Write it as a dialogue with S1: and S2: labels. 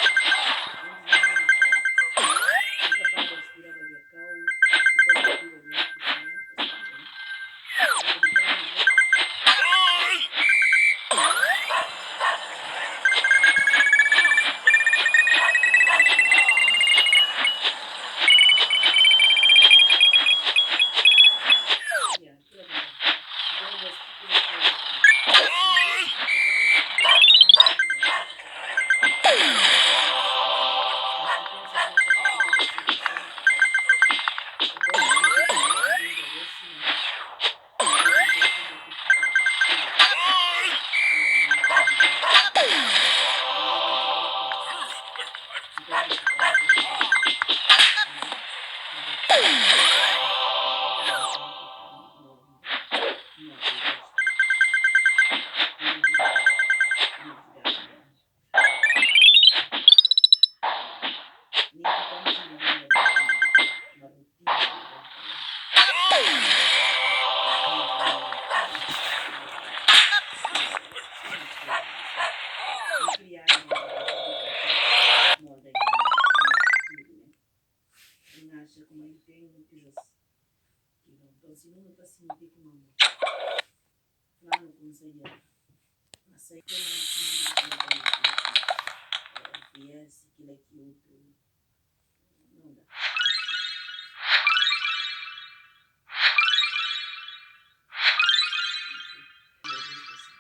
S1: Antes não era assim. Nunca parava, respirava via cal, depois respira de novo, porque senão não faz bem. Porque de carne, né? Yeah, aquilo é bom. Então eu gosto de coisas que eu gosto de. E não gosto, eu não gosto de não, que é para mas tu pensas na capacidade de aceitação, tu podes sentir que não és bem doce, mas depois vai tudo aquilo que tu precisas. Vai alimentar melhor, vai alimentar as costas. Então isso também faz bem, né? Mas é preciso cuidado. Então eu como com carne novo. Não, eu gosto. Novidade. Novidade mesmo. Nem que estamos na rotina de ver carne. Mas é uma experiência. E criar uma vida moda em futuro, né? Quem acha como ele tem coisas que não estão assim, não está assim, tem que não. Lá no conselho, a sei que não tem PS, aquilo aqui, outro. Não dá. E às vezes assim.